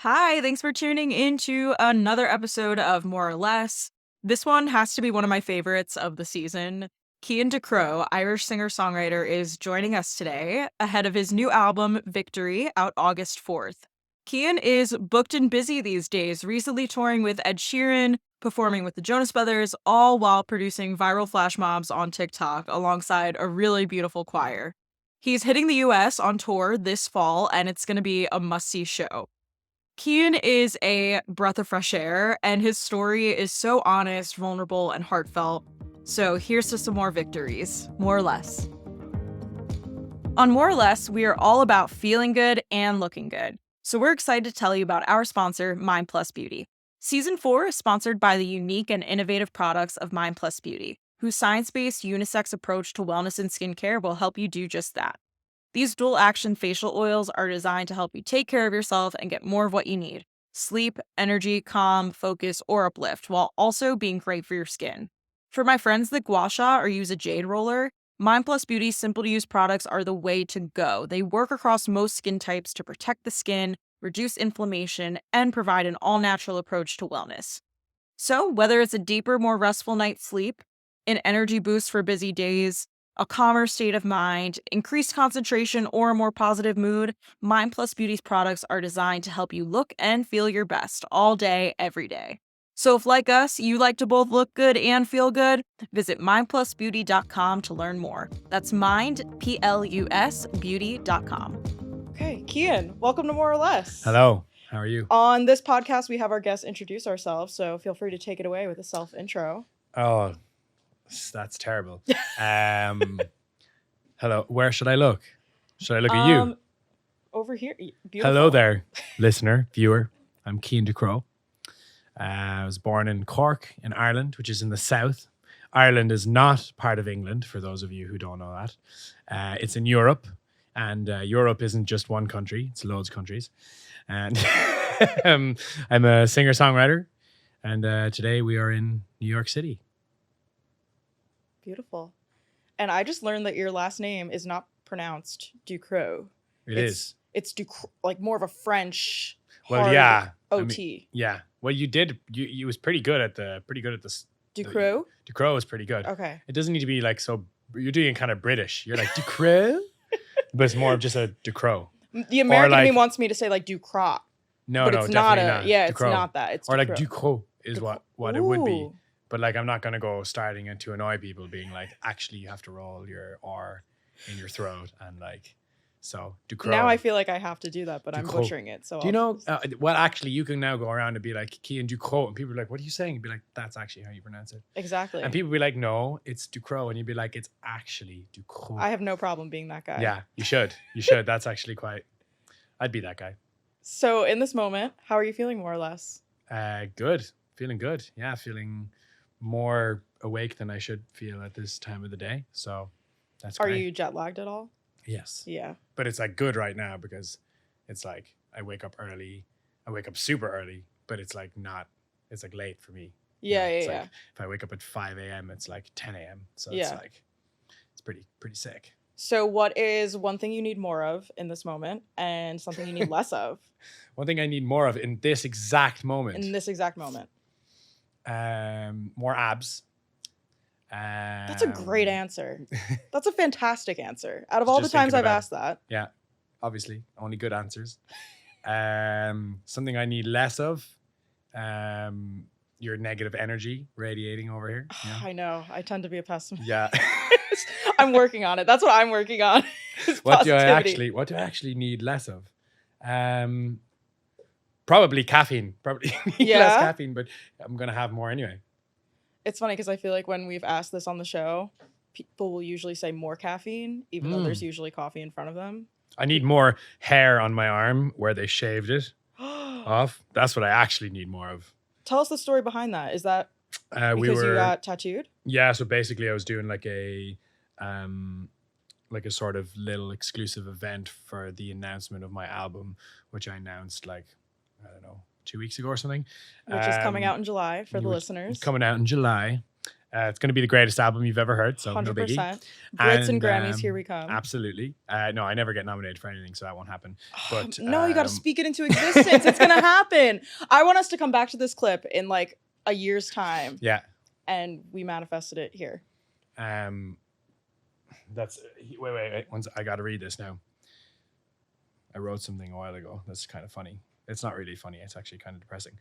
Hi, thanks for tuning into another episode of More or Less. This one has to be one of my favorites of the season. Cian Ducrot, Irish singer-songwriter, is joining us today ahead of his new album, Victory, out August 4th. Cian is booked and busy these days, recently touring with Ed Sheeran, performing with the Jonas Brothers, all while producing viral flash mobs on TikTok alongside a really beautiful choir. He's hitting the US on tour this fall, and it's going to be a must-see show. Cian is a breath of fresh air, and his story is so honest, vulnerable, and heartfelt. So here's to some more victories, more or less. On More or Less, we are all about feeling good and looking good. So we're excited to tell you about our sponsor, MINDPLUSBEAUTY. Season 4 is sponsored by the unique and innovative products of MINDPLUSBEAUTY, whose science-based unisex approach to wellness and skincare will help you do just that. These dual-action facial oils are designed to help you take care of yourself and get more of what you need: sleep, energy, calm, focus, or uplift, while also being great for your skin. For my friends that gua sha or use a jade roller, MindPlusBeauty's simple-to-use products are the way to go. They work across most skin types to protect the skin, reduce inflammation, and provide an all-natural approach to wellness. So, whether it's a deeper, more restful night's sleep, an energy boost for busy days, a calmer state of mind, increased concentration, or a more positive mood, MindPlusBeauty's products are designed to help you look and feel your best all day, every day. So if, like us, you like to both look good and feel good, visit mindplusbeauty.com to learn more. That's mindplusbeauty.com. Okay, Cian, welcome to More or Less. Hello, how are you? On this podcast, we have our guests introduce ourselves, so feel free to take it away with a self-intro. Oh, that's terrible. Hello, where should I look? Should I look at you? Over here. Beautiful. Hello there, listener, viewer. I'm Cian Ducrot. I was born in Cork in Ireland, which is in the south. Ireland is not part of England, for those of you who don't know that. It's in Europe, and Europe isn't just one country. It's loads of countries. And I'm a singer-songwriter, and today we are in New York City. Beautiful. And I just learned that your last name is not pronounced Ducrot. It's Ducrot, like more of a French. Well, yeah. OT. I mean, yeah. Well, you was pretty good at this. Ducrot? Ducrot was pretty good. Okay. It doesn't need to be like so. You're doing kind of British. You're like Ducrot, but it's more of just a Ducrot. The American in me wants me to say like Ducrot. No, but no, it's definitely not. Yeah, it's not that. It's or Ducrot. like Ducrot is what it would be. Ooh. But like, I'm not gonna go starting it to annoy people, being like, actually, you have to roll your R in your throat, and like, so Ducrot. Now I feel like I have to do that, but Ducrot. I'm butchering it. So do you know? Well, actually, you can now go around and be like Cian Ducrot, and people are like, "What are you saying?" And be like, "That's actually how you pronounce it." Exactly. And people be like, "No, it's Ducrot," and you'd be like, "It's actually Ducrot." I have no problem being that guy. Yeah, you should. You should. That's actually quite. I'd be that guy. So in this moment, how are you feeling more or less? Good. Feeling good. Yeah, feeling more awake than I should feel at this time of the day. So that's great. Are you jet lagged at all? Yes. Yeah. But it's like good right now because it's like I wake up early. I wake up super early, but it's like not, it's like late for me. Yeah, It's yeah. like if I wake up at 5 a.m., it's like 10 a.m. So Yeah. it's like, it's pretty sick. So what is one thing you need more of in this moment and something you need less of? One thing I need more of in this exact moment. In this exact moment. More abs. That's a great answer. That's a fantastic answer. Out of all the Just times thinking I've about asked that. Yeah, obviously, only good answers. Something I need less of. Your negative energy radiating over here. Yeah. I know. I tend to be a pessimist. Yeah. I'm working on it. That's what I'm working on. What do I actually need less of? Probably caffeine. Probably need less caffeine, but I'm gonna have more anyway. It's funny because I feel like when we've asked this on the show, people will usually say more caffeine, even though there's usually coffee in front of them. I need more hair on my arm where they shaved it off. That's what I actually need more of. Tell us the story behind that. Is that because you got tattooed? Yeah, so basically I was doing like a sort of little exclusive event for the announcement of my album, which I announced like, I don't know, 2 weeks ago or something. Which is coming out in July for the listeners. Coming out in July. It's going to be the greatest album you've ever heard, so no biggie. 100%. Brits and And, Grammys, here we come. Absolutely. No, I never get nominated for anything, so that won't happen. But no, you got to speak it into existence. It's going to happen. I want us to come back to this clip in like a year's time. Yeah. And we manifested it here. That's wait. I got to read this now. I wrote something a while ago. That's kind of funny. It's not really funny. It's actually kind of depressing.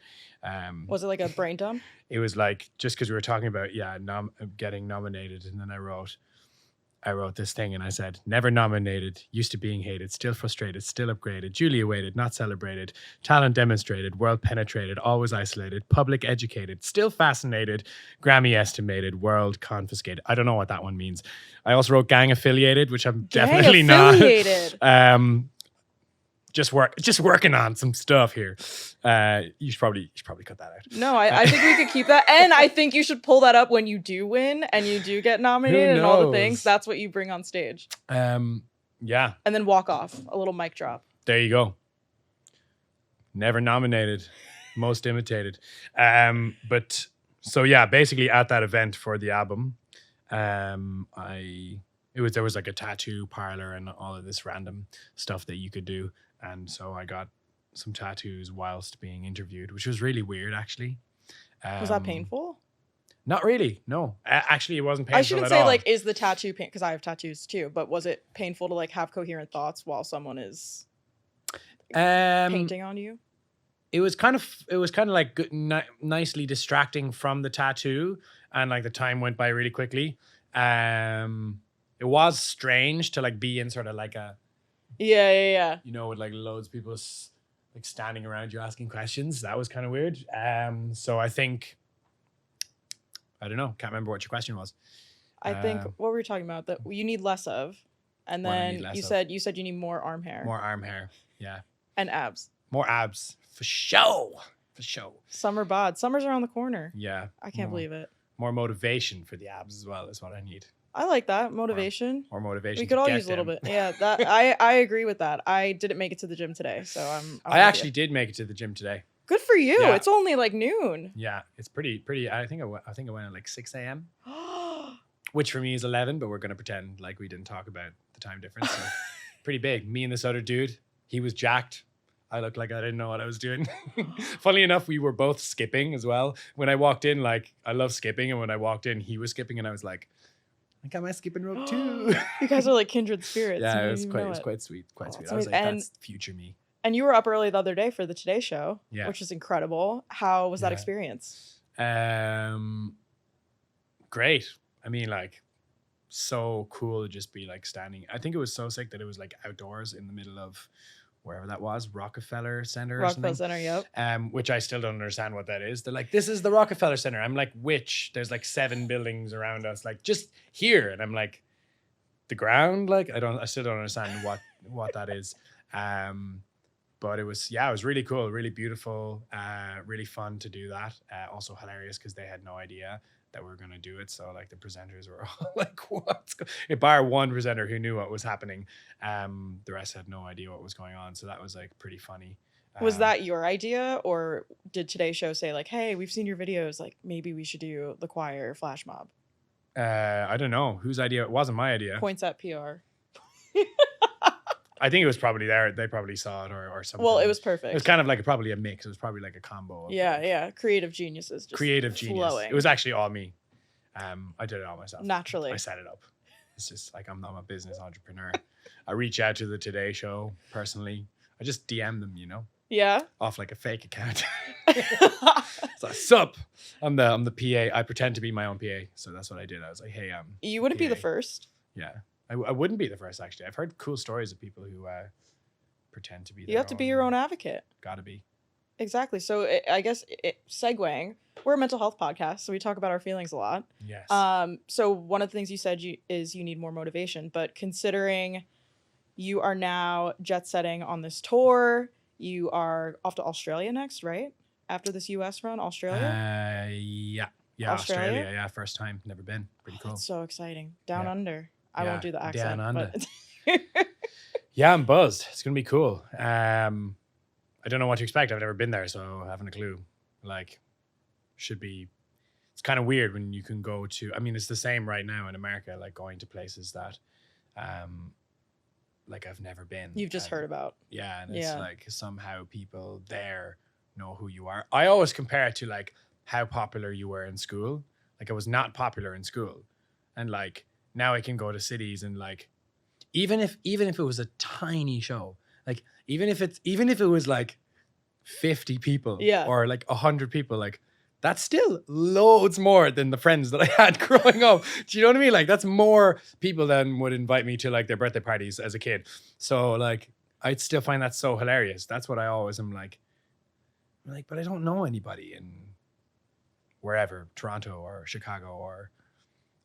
Was it like a brain dump? It was like, just because we were talking about, getting nominated. And then I wrote this thing and I said, never nominated, used to being hated, still frustrated, still upgraded, duly awaited, not celebrated, talent demonstrated, world penetrated, always isolated, public educated, still fascinated, Grammy estimated, world confiscated. I don't know what that one means. I also wrote gang affiliated, which I'm definitely not. Just working on some stuff here. You should probably cut that out. No, I think we could keep that. And I think you should pull that up when you do win and you do get nominated and all the things. That's what you bring on stage. Yeah. And then walk off. A little mic drop. There you go. Never nominated, most imitated. But so yeah, basically at that event for the album, there was like a tattoo parlor and all of this random stuff that you could do. And so I got some tattoos whilst being interviewed, which was really weird, actually. Was that painful? Not really. No, actually, it wasn't painful. I shouldn't say like, is the tattoo pain? Because I have tattoos too. But was it painful to like have coherent thoughts while someone is painting on you? It was kind of like nicely distracting from the tattoo, and like the time went by really quickly. It was strange to like be in sort of like a you know, with like loads of people like standing around you asking questions. That was kind of weird. So I think, I don't know, can't remember what your question was. I think what were we talking about? That you need less of, and then you said you need more arm hair. More arm hair, yeah. And abs. More abs for show. Summer bod. Summer's around the corner. Yeah. I can't believe it. More motivation for the abs as well is what I need. I like that. Motivation. Or motivation. We could all use a little bit. Yeah, that I agree with that. I didn't make it to the gym today, so I actually did make it to the gym today. Good for you. Yeah. It's only like noon. Yeah, it's pretty. I think I went at like 6 a.m. Which for me is 11, but we're gonna pretend like we didn't talk about the time difference. So pretty big. Me and this other dude, he was jacked. I looked like I didn't know what I was doing. Funnily enough, we were both skipping as well. When I walked in, like I love skipping, and when I walked in, he was skipping, and I was like, I got my skipping rope too. You guys are like kindred spirits. Yeah, it was quite sweet. Quite sweet. I was like, that's future me. And you were up early the other day for the Today Show, which is incredible. How was that experience? Great. I mean, like, so cool to just be like standing. I think it was so sick that it was like outdoors in the middle of wherever that was, Rockefeller Center or something. Center, yep. Which I still don't understand what that is. They're like, this is the Rockefeller Center. I'm like, which? There's like 7 buildings around us, like just here. And I'm like, the ground? Like, I still don't understand what that is. But it was really cool, really beautiful, really fun to do that. Also hilarious because they had no idea that we were going to do it. So like the presenters were all like, what's bar one presenter who knew what was happening. The rest had no idea what was going on. So that was like pretty funny. Was that your idea, or did Today's Show say like, hey, we've seen your videos, like maybe we should do the choir flash mob? I don't know whose idea. It wasn't my idea. Points at PR. I think it was probably there. They probably saw it or something. Well, it was perfect. It was kind of like probably a mix. It was probably like a combo. Yeah. Creative geniuses. Just creative genius. Flowing. It was actually all me. I did it all myself. Naturally. I set it up. It's just like I'm a business entrepreneur. I reach out to the Today Show personally. I just DM them, you know. Yeah. Off like a fake account. So sup. I'm the PA. I pretend to be my own PA. So that's what I did. I was like, hey, you wouldn't PA. be the first. Yeah. I wouldn't be the first, actually. I've heard cool stories of people who pretend to be You have to be your own advocate. Gotta be. Exactly. So I guess segueing, we're a mental health podcast, so we talk about our feelings a lot. Yes. So one of the things you said is you need more motivation, but considering you are now jet setting on this tour, you are off to Australia next, right? After this US run, Australia? Yeah, Australia. Yeah, first time, never been. Pretty cool. That's so exciting. Down under. I won't do the accent. Down under. But yeah, I'm buzzed. It's gonna be cool. I don't know what to expect. I've never been there, so I haven't a clue. Like, it's it's kind of weird when you can go to, I mean, it's the same right now in America, like going to places that like I've never been. You've just heard about. Yeah. And it's like somehow people there know who you are. I always compare it to like how popular you were in school. Like I was not popular in school. And like now I can go to cities and like, even if it was a tiny show, like even if it was like 50 people or like 100 people, like that's still loads more than the friends that I had growing up. Do you know what I mean? Like that's more people than would invite me to like their birthday parties as a kid. So like I'd still find that so hilarious. That's what I always am like, but I don't know anybody in wherever, Toronto or Chicago, or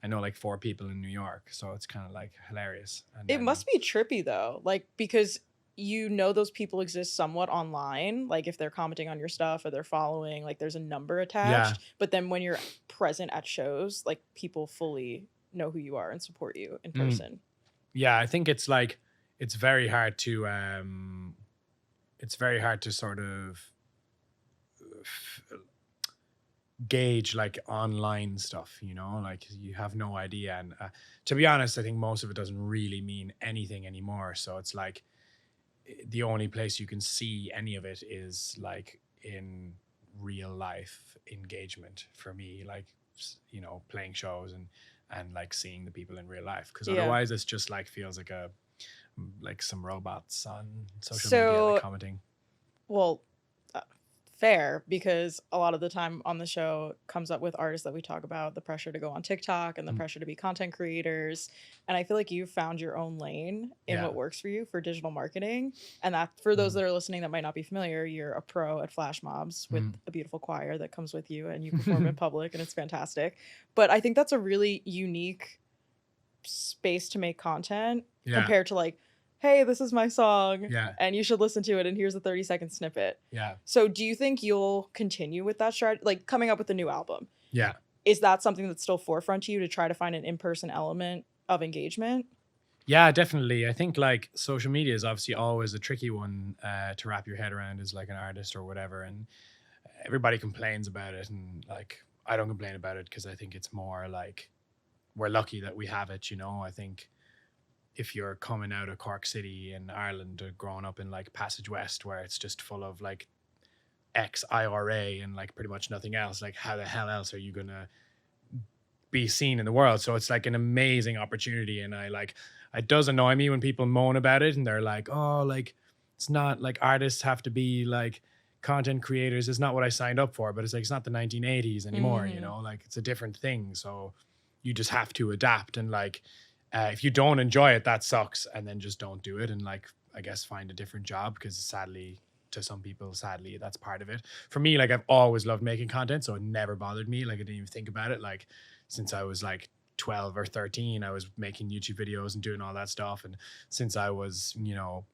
I know like 4 people in New York. So it's kind of like hilarious. And it must be trippy though, like because you know those people exist somewhat online, like if they're commenting on your stuff or they're following, like there's a number attached. But then when you're present at shows, like people fully know who you are and support you in person. Yeah, I think it's like it's very hard to sort of gauge like online stuff, you know, like you have no idea. And to be honest, I think most of it doesn't really mean anything anymore. So it's like the only place you can see any of it is like in real life engagement for me, like, you know, playing shows and like seeing the people in real life, because otherwise it's just like feels like some robots on social media like commenting. Well, fair, because a lot of the time on the show comes up with artists that we talk about, the pressure to go on TikTok and the pressure to be content creators. And I feel like you found your own lane in what works for you for digital marketing. And that for those that are listening that might not be familiar, you're a pro at flash mobs with a beautiful choir that comes with you and you perform in public and it's fantastic. But I think that's a really unique space to make content compared to like, hey, this is my song and you should listen to it and here's a 30-second snippet. So do you think you'll continue with that strategy, like coming up with a new album? Is that something that's still forefront to you, to try to find an in-person element of engagement? Yeah, definitely. I think like social media is obviously always a tricky one to wrap your head around as like an artist or whatever, and everybody complains about it, and like I don't complain about it because I think it's more like we're lucky that we have it, you know. I think if you're coming out of Cork City in Ireland or growing up in like Passage West where it's just full of like ex-IRA and like pretty much nothing else, like how the hell else are you gonna be seen in the world? So it's like an amazing opportunity, and it does annoy me when people moan about it and they're like, oh, like it's not like artists have to be like content creators, it's not what I signed up for. But it's like it's not the 1980s anymore, you know, like it's a different thing. So you just have to adapt, and like if you don't enjoy it, that sucks, and then just don't do it, and like I guess find a different job, because sadly to some people, that's part of it. For me, like I've always loved making content, so it never bothered me. Like I didn't even think about it. Like since I was like 12 or 13, I was making YouTube videos and doing all that stuff. And since I was, you know,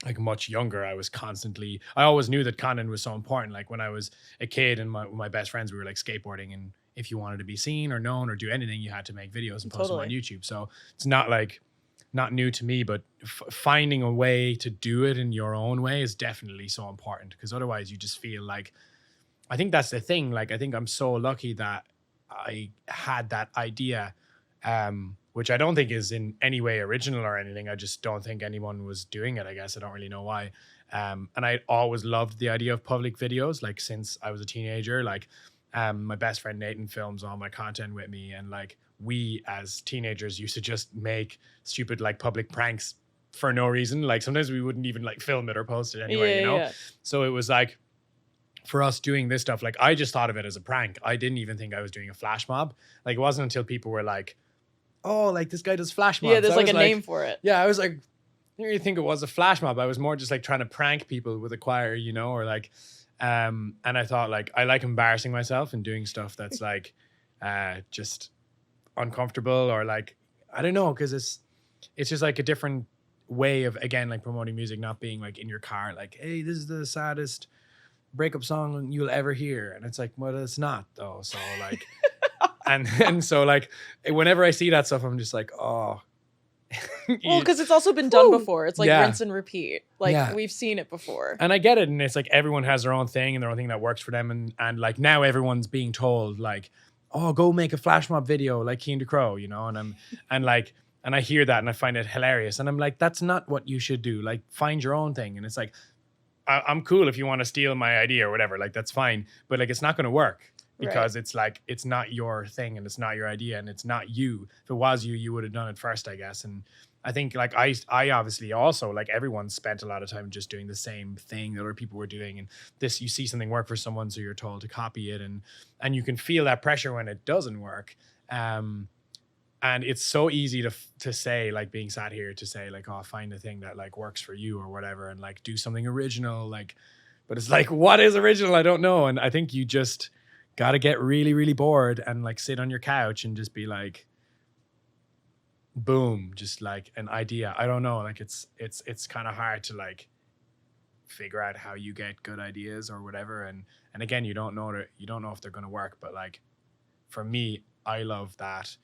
like much younger, I always knew that content was so important. Like when I was a kid and my best friends, we were like skateboarding, and if you wanted to be seen or known or do anything, you had to make videos and post them on YouTube. So it's not new to me, but finding a way to do it in your own way is definitely so important, because otherwise you just feel like, I think that's the thing. Like, I think I'm so lucky that I had that idea, which I don't think is in any way original or anything. I just don't think anyone was doing it. I guess I don't really know why. And I always loved the idea of public videos, like since I was a teenager. Like my best friend Nathan films all my content with me, and like we as teenagers used to just make stupid like public pranks for no reason. Like sometimes we wouldn't even like film it or post it anyway, you know? So it was like, for us doing this stuff, like I just thought of it as a prank. I didn't even think I was doing a flash mob. Like it wasn't until people were like, oh, like this guy does flash mobs. Yeah, there's like a name for it. Yeah, I was like, I didn't really think it was a flash mob. I was more just like trying to prank people with a choir, you know, or like, and I thought like, I like embarrassing myself and doing stuff that's like just uncomfortable, or like, I don't know, because it's just like a different way of, again, like promoting music, not being like in your car, like, hey, this is the saddest breakup song you'll ever hear, and it's like, well, it's not though. So like and so like whenever I see that stuff, I'm just like, oh. Well, because it's also been done before. It's like rinse and repeat. Like we've seen it before, and I get it. And it's like everyone has their own thing and their own thing that works for them, and like now everyone's being told like oh, go make a flash mob video like Cian Ducrot, you know, and I hear that and I find it hilarious. And I'm like, that's not what you should do. Like, find your own thing. And it's like, I'm cool if you want to steal my idea or whatever, like that's fine. But like, it's not going to work because it's like, it's not your thing and it's not your idea and it's not you. If it was you, you would have done it first, I guess. And I think like I obviously also, like, everyone spent a lot of time just doing the same thing that other people were doing. And this, you see something work for someone, so you're told to copy it. And you can feel that pressure when it doesn't work. And it's so easy to say, like, being sat here to say like, oh, find a thing that like works for you or whatever, and like do something original, like, but it's like, what is original? I don't know. And I think you just got to get really, really bored and like sit on your couch and just be like, boom, just like an idea. I don't know. Like it's kind of hard to like figure out how you get good ideas or whatever. And again, you don't know if they're going to work. But like, for me, I love that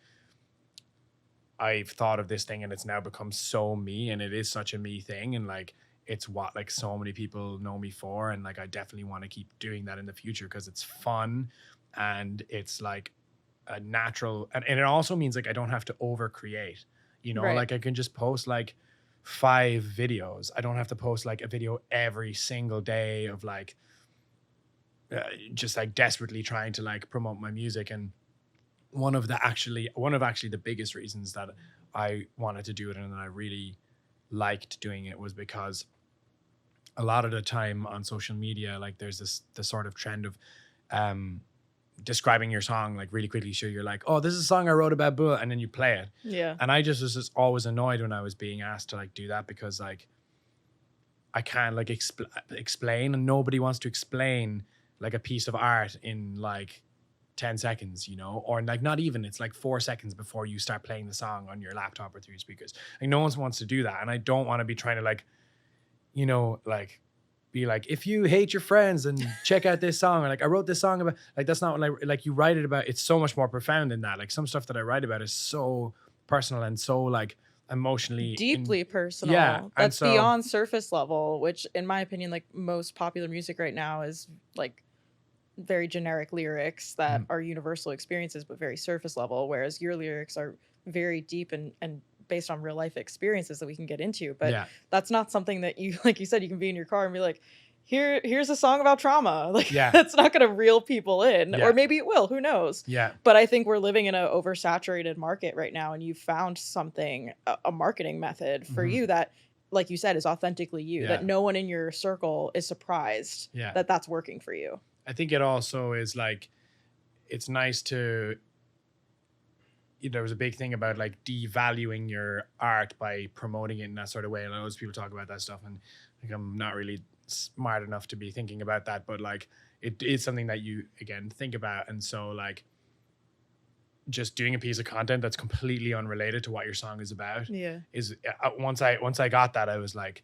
I've thought of this thing and it's now become so me, and it is such a me thing. And like, it's what like so many people know me for. And like, I definitely want to keep doing that in the future because it's fun and it's like a natural, and it also means like I don't have to over create, you know, like I can just post like 5 videos. I don't have to post like a video every single day of like just like desperately trying to like promote my music. And one of actually the biggest reasons that I wanted to do it and that I really liked doing it was because a lot of the time on social media, like there's this sort of trend of describing your song like really quickly. So you're like, oh, this is a song I wrote about, blah, and then you play it. Yeah. And I just was just always annoyed when I was being asked to like do that, because like I can't like explain, and nobody wants to explain like a piece of art in like 10 seconds, you know, or like not even, it's like 4 seconds before you start playing the song on your laptop or through your speakers. Like no one wants to do that. And I don't want to be trying to like, you know, like be like, if you hate your friends and check out this song, or like I wrote this song about, like that's not what like you write it about. It's so much more profound than that. Like some stuff that I write about is so personal and so like emotionally deeply personal. Yeah, that's beyond surface level, which in my opinion, like most popular music right now is like very generic lyrics that are universal experiences but very surface level, whereas your lyrics are very deep and based on real life experiences that we can get into. But that's not something that you, like you said, you can be in your car and be like, here's a song about trauma. Like that's not going to reel people in, or maybe it will, who knows. But I think we're living in an oversaturated market right now, and you found something, a marketing method for you that, like you said, is authentically you, that no one in your circle is surprised that that's working for you. I think it also is like, it's nice to, there was a big thing about like devaluing your art by promoting it in that sort of way. And loads of people talk about that stuff, and like I'm not really smart enough to be thinking about that, but like it is something that you again think about. And so like just doing a piece of content that's completely unrelated to what your song is about is once I got that, I was like,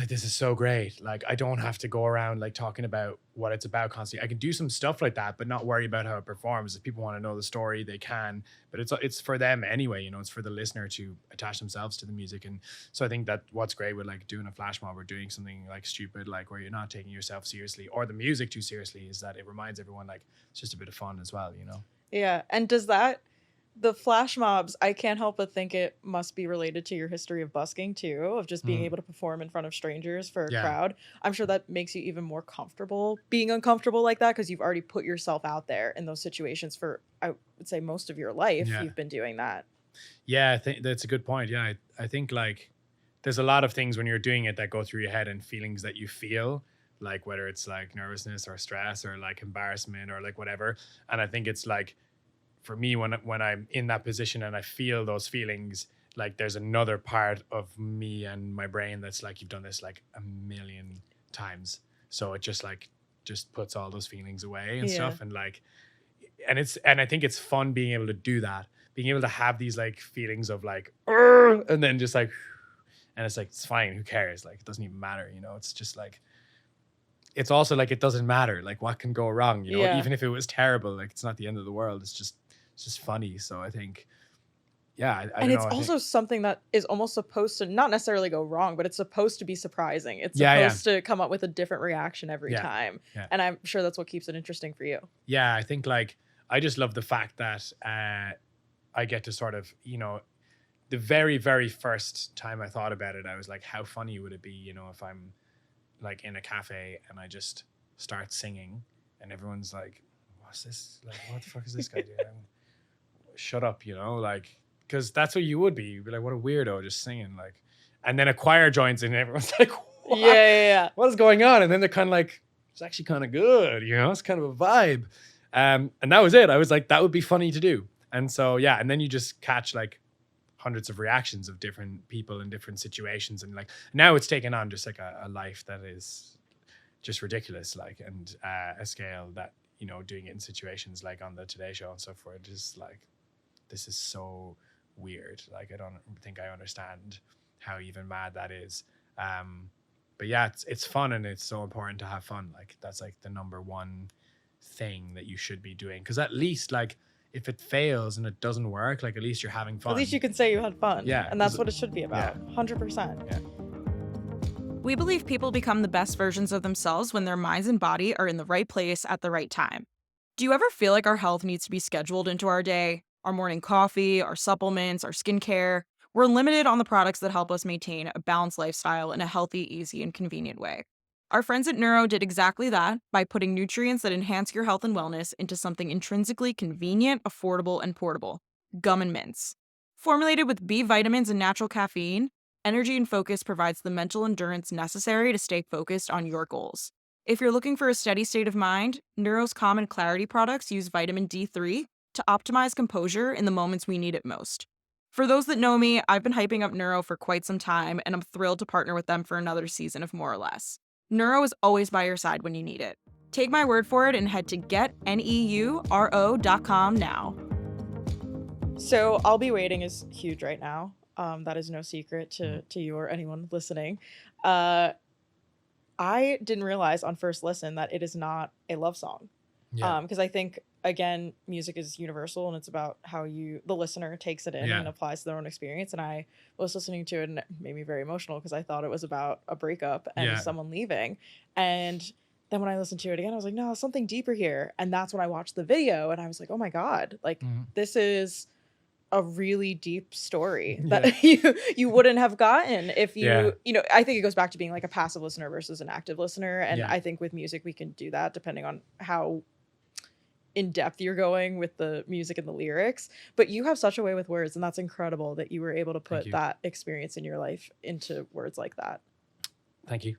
this is so great. Like, I don't have to go around like talking about what it's about constantly. I can do some stuff like that, but not worry about how it performs. If people want to know the story, they can, but it's for them anyway, you know, it's for the listener to attach themselves to the music. And so I think that what's great with like doing a flash mob or doing something like stupid, like where you're not taking yourself seriously or the music too seriously, is that it reminds everyone like it's just a bit of fun as well, you know? Yeah. And does that, the flash mobs, I can't help but think it must be related to your history of busking too, of just being able to perform in front of strangers for a crowd. I'm sure that makes you even more comfortable being uncomfortable like that, because you've already put yourself out there in those situations for, I would say, most of your life. You've been doing that. Yeah, I think that's a good point. Yeah, I think like there's a lot of things when you're doing it that go through your head, and feelings that you feel, like whether it's like nervousness or stress or like embarrassment or like whatever. And I think it's like, for me, when I'm in that position and I feel those feelings, like there's another part of me and my brain that's like, you've done this like a million times. So it just puts all those feelings away and stuff. And like, and I think it's fun being able to do that, being able to have these like feelings of like, and then just like, and it's like, it's fine. Who cares? Like, it doesn't even matter. You know, it's just like, it's also like, it doesn't matter. Like what can go wrong, you know, even if it was terrible, like it's not the end of the world. It's just funny. So I think, and it's also something that is almost supposed to not necessarily go wrong, but it's supposed to be surprising. It's supposed to come up with a different reaction every time. And I'm sure that's what keeps it interesting for you. Yeah, I think like I just love the fact that I get to sort of, the very, very first time I thought about it, I was like, how funny would it be, if I'm like in a cafe and I just start singing and everyone's like, what's this? Like, what the fuck is this guy doing? Shut up, like, because that's what you would be. You'd be like, what a weirdo just singing. Like, and then a choir joins in and everyone's like, what? Yeah. What is going on? And then they're kind of like, it's actually kind of good, it's kind of a vibe. And that was it. I was like, that would be funny to do. And so, yeah. And then you just catch like hundreds of reactions of different people in different situations. And like, now it's taken on just like a life that is just ridiculous. Like, and a scale that, doing it in situations like on the Today Show and stuff where it's just like, this is so weird. Like, I don't think I understand how even mad that is. But yeah, it's fun, and it's so important to have fun. Like, that's like the number one thing that you should be doing. Because at least, like, if it fails and it doesn't work, like, at least you're having fun. At least you can say you had fun. Yeah. And that's what it should be about. Yeah. 100%. Yeah. We believe people become the best versions of themselves when their minds and body are in the right place at the right time. Do you ever feel like our health needs to be scheduled into our day? Our morning coffee, our supplements, our skincare? We're limited on the products that help us maintain a balanced lifestyle in a healthy, easy, and convenient way. Our friends at Neuro did exactly that by putting nutrients that enhance your health and wellness into something intrinsically convenient, affordable, and portable: gum and mints. Formulated with B vitamins and natural caffeine, Energy and Focus provides the mental endurance necessary to stay focused on your goals. If you're looking for a steady state of mind, Neuro's Calm and Clarity products use vitamin D3 to optimize composure in the moments we need it most. For those that know me, I've been hyping up Neuro for quite some time, and I'm thrilled to partner with them for another season of More or Less. Neuro is always by your side when you need it. Take my word for it and head to getneuro.com now. So I'll Be Waiting is huge right now. That is no secret to you or anyone listening. I didn't realize on first listen that it is not a love song. Yeah. Because I think, again, music is universal, and it's about how the listener takes it in and applies to their own experience. And I was listening to it, and it made me very emotional because I thought it was about a breakup and someone leaving. And then when I listened to it again, I was like, no, something deeper here. And that's when I watched the video, and I was like, oh my God, like this is a really deep story that you wouldn't have gotten if you I think it goes back to being like a passive listener versus an active listener. And I think with music we can do that depending on how in depth you're going with the music and the lyrics. But you have such a way with words, and that's incredible that you were able to put that experience in your life into words like that. Thank you.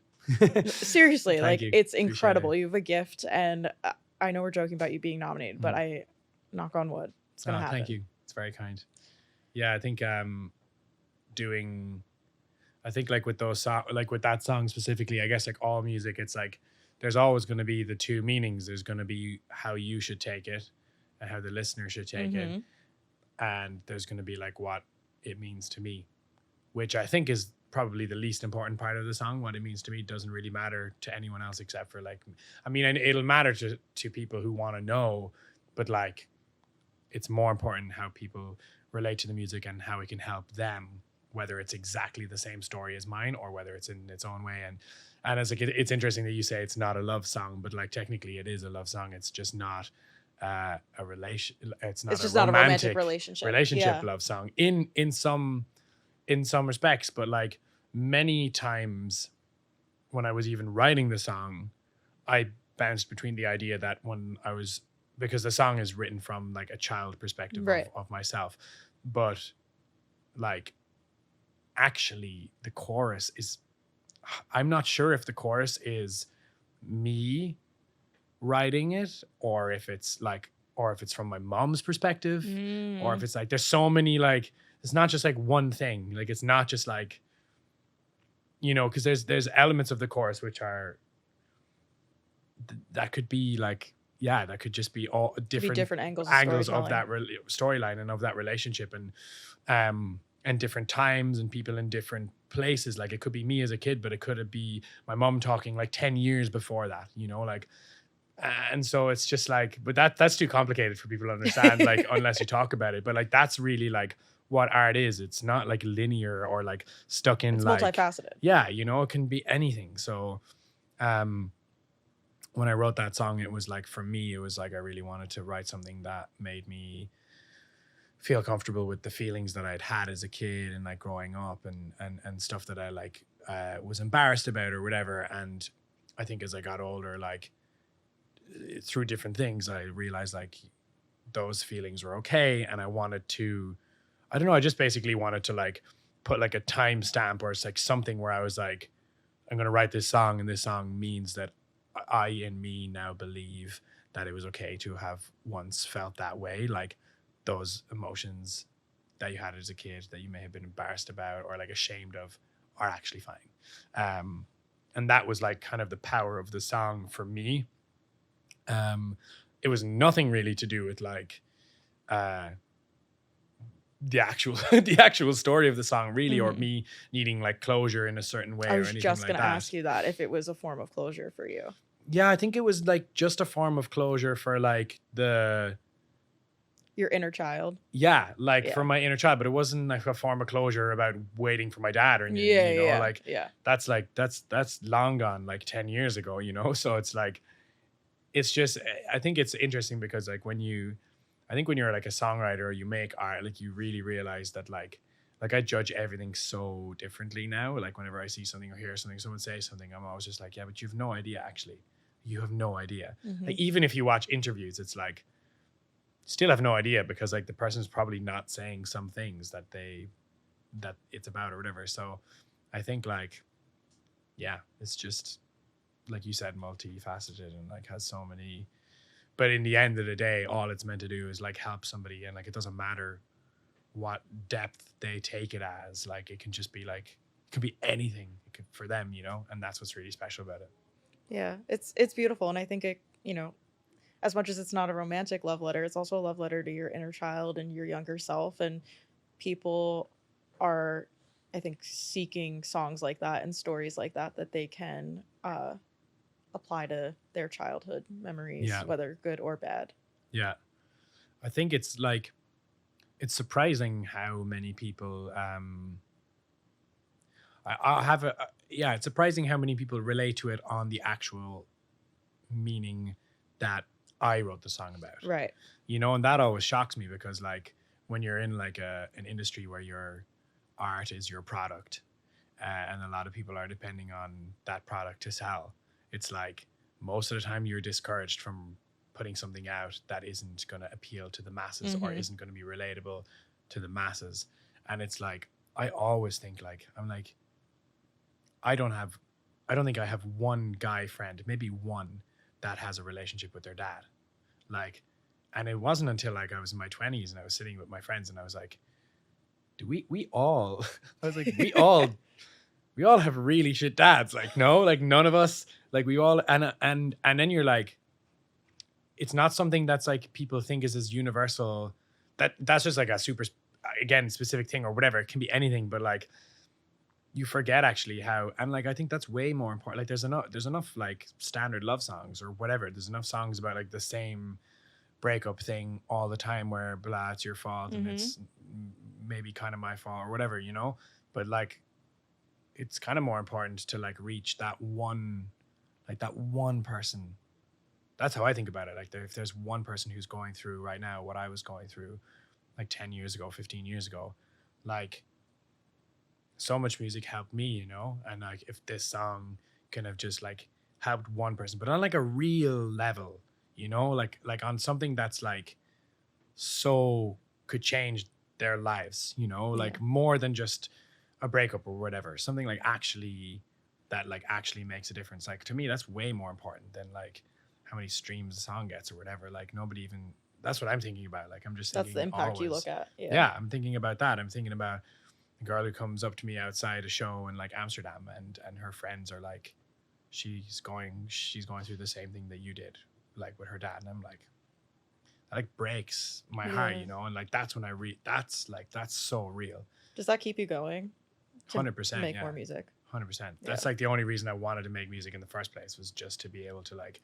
Seriously, like you. It's Appreciate incredible. it. You have a gift, and I know we're joking about you being nominated, but I knock on wood, it's gonna happen. Thank you. It's very kind. Yeah, I think like with those like with that song specifically, I guess like all music, it's like there's always going to be the two meanings. There's going to be how you should take it and how the listener should take it, and there's going to be like what it means to me, which I think is probably the least important part of the song. What it means to me doesn't really matter to anyone else except for like, I mean, it'll matter to people who want to know, but like it's more important how people relate to the music and how it can help them, whether it's exactly the same story as mine or whether it's in its own way. And it's like it's interesting that you say it's not a love song, but like technically it is a love song. It's just not a relation. It's just not a romantic relationship love song in some respects. But like many times when I was even writing the song, I bounced between the idea that because the song is written from like a child perspective of myself, but like actually the chorus is, I'm not sure if the chorus is me writing it or if it's from my mom's perspective or if it's like, there's so many, like, it's not just like one thing. Like, it's not just like, cause there's elements of the chorus which are, that could be like, that could just be all different angles of that storyline and of that relationship, and different times and people in different places. Like it could be me as a kid, but it could be my mom talking like 10 years before that, like, and so it's just like, but that's too complicated for people to understand, like, unless you talk about it. But like, that's really like what art is. It's not like linear or like stuck in, it's like multifaceted. Yeah. It can be anything. So, when I wrote that song, it was like, for me, it was like I really wanted to write something that made me feel comfortable with the feelings that I'd had as a kid and like growing up, and stuff that I like was embarrassed about or whatever. And I think as I got older, like through different things, I realized like those feelings were okay, and I wanted to, I don't know, I just basically wanted to like put like a timestamp, or it's like something where I was like, I'm going to write this song, and this song means that I in me now believe that it was okay to have once felt that way. Like those emotions that you had as a kid that you may have been embarrassed about or like ashamed of are actually fine. And that was like kind of the power of the song for me. It was nothing really to do with like the actual story of the song really, or me needing like closure in a certain way I or was anything just like gonna that. ask you that, if it was a form of closure for you. Yeah, I think it was like just a form of closure for like Your inner child. for my inner child, but it wasn't like a form of closure about waiting for my dad or anything, that's long gone, like 10 years ago, so it's like, it's just, I think it's interesting because like when you're like a songwriter or you make art, like you really realize that like I judge everything so differently now. Like whenever I see something or hear something, someone say something, I'm always just like, yeah, but you have no idea. Actually, you have no idea. Like even if you watch interviews, it's like still have no idea, because like the person's probably not saying some things that it's about or whatever. So I think like, yeah, it's just like you said, multifaceted and like has so many. But in the end of the day, all it's meant to do is like help somebody, and like it doesn't matter what depth they take it as. Like it can just be like, it could be anything for them, and that's what's really special about it. Yeah, it's beautiful, and I think it, as much as it's not a romantic love letter, it's also a love letter to your inner child and your younger self. And people are, I think, seeking songs like that and stories like that they can apply to their childhood memories, whether good or bad. Yeah. I think it's like, it's surprising how many people it's surprising how many people relate to it on the actual meaning that I wrote the song about. Right. And that always shocks me, because like when you're in like an industry where your art is your product, and a lot of people are depending on that product to sell, it's like most of the time you're discouraged from putting something out that isn't going to appeal to the masses or isn't going to be relatable to the masses. And it's like, I always think like, I'm like, I don't think I have one guy friend, maybe one, that has a relationship with their dad. Like, and it wasn't until like I was in my 20s and I was sitting with my friends and I was like, do we all I was like, we all have really shit dads. Like, no, like none of us, like we all, and then you're like, it's not something that's like people think is as universal. That's just like a super, again, specific thing or whatever. It can be anything, but like you forget actually how, and like I think that's way more important. Like there's enough like standard love songs or whatever. There's enough songs about like the same breakup thing all the time where blah, it's your fault and it's maybe kind of my fault or whatever, but like it's kind of more important to like reach that one person. That's how I think about it. Like if there's one person who's going through right now what I was going through like 10 years ago, 15 years ago, like so much music helped me, and like if this song can have just like helped one person, but on like a real level, like on something that's like so could change their lives, like more than just a breakup or whatever, something like actually that like actually makes a difference. Like to me, that's way more important than like how many streams a song gets or whatever. Like nobody even, that's what I'm thinking about. Like I'm just thinking, that's the impact always, you look at. Yeah, I'm thinking about that. I'm thinking about a girl who comes up to me outside a show in like Amsterdam, and her friends are like, she's going through the same thing that you did, like with her dad. And I'm like, that like breaks my heart, and like that's when that's so real. Does that keep you going? 100%. Make more music. 100%. That's like the only reason I wanted to make music in the first place, was just to be able to like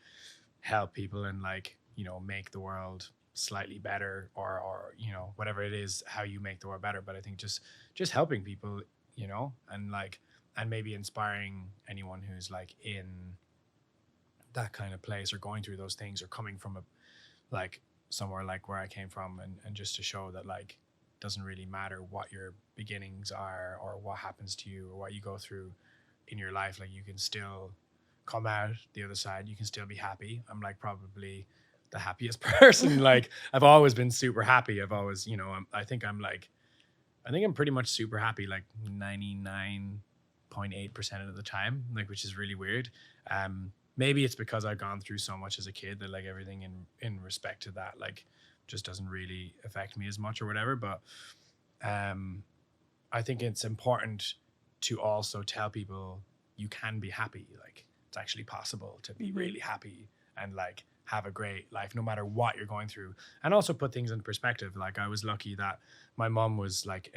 help people and like, make the world slightly better, or whatever it is, how you make the world better. But I think just helping people, and like, and maybe inspiring anyone who's like in that kind of place or going through those things or coming from a like somewhere like where I came from, and just to show that like doesn't really matter what your beginnings are or what happens to you or what you go through in your life, like you can still come out the other side, you can still be happy. I'm like probably the happiest person. Like I've always been super happy. I've always, you know, I think I'm pretty much super happy like 99.8% of the time, like, which is really weird. Maybe it's because I've gone through so much as a kid that like everything in respect to that like just doesn't really affect me as much or whatever. But I think it's important to also tell people you can be happy. Like it's actually possible to be really happy and like have a great life no matter what you're going through, and also put things in perspective. Like I was lucky that my mom was like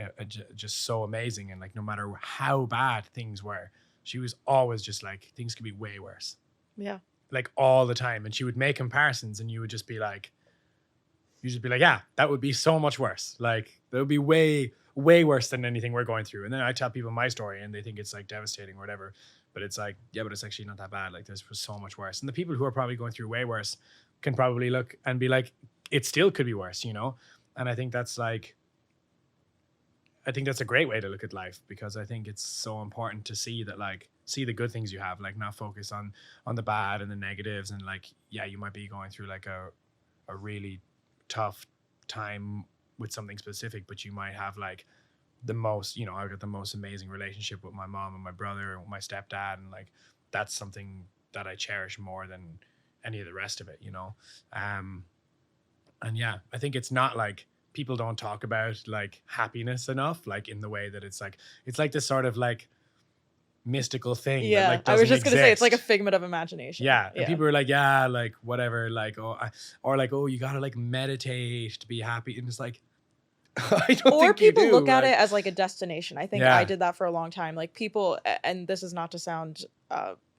just so amazing, and like no matter how bad things were, she was always just like things could be way worse. Yeah. Like all the time. And she would make comparisons and you would just be like, yeah, that would be so much worse. Like that would be way, way worse than anything we're going through. And then I tell people my story and they think it's like devastating or whatever. But it's like, yeah, but it's actually not that bad. Like there's so much worse. And the people who are probably going through way worse can probably look and be like, it still could be worse, you know? And I think that's a great way to look at life, because I think it's so important to see that, like, see the good things you have, like not focus on the bad and the negatives. And like, yeah, you might be going through like a really tough time with something specific, but you might have like the most, you know, I've got the most amazing relationship with my mom and my brother and my stepdad, and like that's something that I cherish more than any of the rest of it, you know. And yeah, I think it's not like people don't talk about like happiness enough, like in the way that it's like this sort of like mystical thing. Yeah, that, like, I was just doesn't gonna say it's like a exist. figment of imagination. Yeah, and people are like, yeah, like whatever, like or like, oh, you gotta like meditate to be happy, and it's like, I don't Or think you people do. look at like, it as like a destination. I think Yeah. I did that for a long time. Like people, and this is not to sound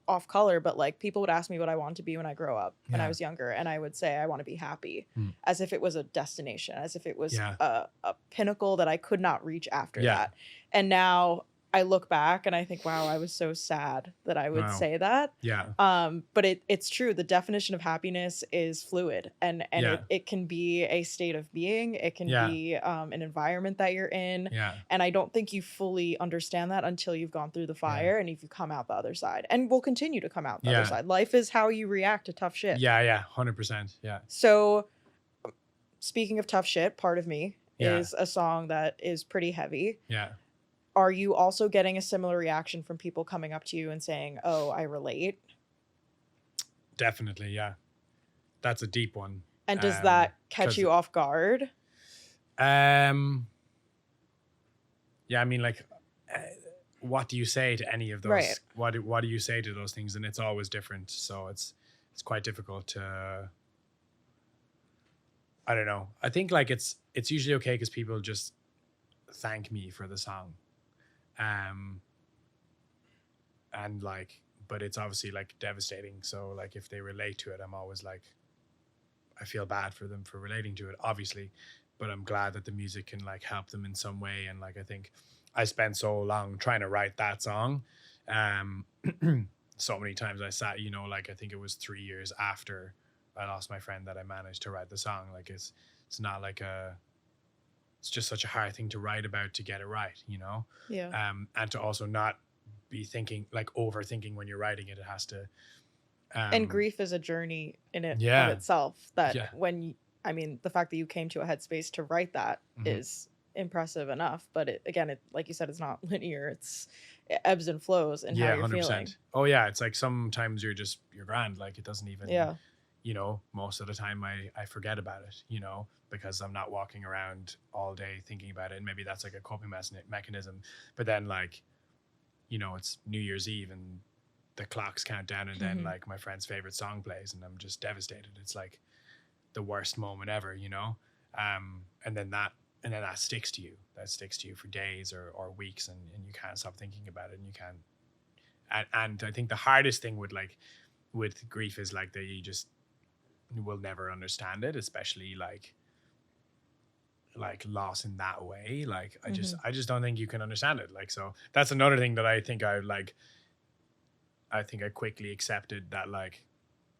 off color, but like people would ask me what I wanted to be when I grow up when I Yeah. was younger, and I would say I want to be happy, Mm. as if it was a destination, as if it was Yeah. a pinnacle that I could not reach after Yeah. that. And now I look back and I think, wow, I was so sad that I would Wow. say that. Yeah. But it's true. The definition of happiness is fluid, and Yeah. it can be a state of being. It can Yeah. be an environment that you're in. Yeah. And I don't think you fully understand that until you've gone through the fire and if you come out the other side, and will continue to come out the Yeah. other side. Life is how you react to tough shit. Yeah. Yeah. 100%. Yeah. So speaking of tough shit, Part of Me Yeah. is a song that is pretty heavy. Yeah. Are you also getting a similar reaction from people coming up to you and saying, oh, I relate? Definitely. Yeah. That's a deep one. And does that catch 'cause- you off guard? Yeah, I mean, like, what do you say to any of those? Right. What do you say to those things? And it's always different. So it's quite difficult to, I don't know. I think like it's usually okay because people just thank me for the song. And like, but it's obviously like devastating. So like if they relate to it, I'm always like, I feel bad for them for relating to it, obviously, but I'm glad that the music can like help them in some way. And like, I think I spent so long trying to write that song. So many times I sat, you know, like I think it was 3 years after I lost my friend that I managed to write the song. Like it's not like it's just such a hard thing to write about to get it right, you know? Yeah. And to also not be thinking, like overthinking when you're writing it. It has to. And grief is a journey in it Yeah. of itself. That Yeah. I mean, the fact that you came to a headspace to write that is impressive enough. But it, like you said, it's not linear. It ebbs and flows in how you're feeling. Oh yeah, it's like sometimes you're grand. Like it doesn't even. Yeah. You know, most of the time I forget about it. You know, because I'm not walking around all day thinking about it. And maybe that's like a coping mechanism. But then like, you know, it's New Year's Eve and the clocks count down, and then like my friend's favorite song plays, and I'm just devastated. It's like the worst moment ever, you know. And then that sticks to you. That sticks to you for days or weeks, and you can't stop thinking about it, and you can't. And I think the hardest thing with grief is like that you just will never understand it, especially like loss in that way. Like I just don't think you can understand it. Like, so that's another thing that I think I quickly accepted, that like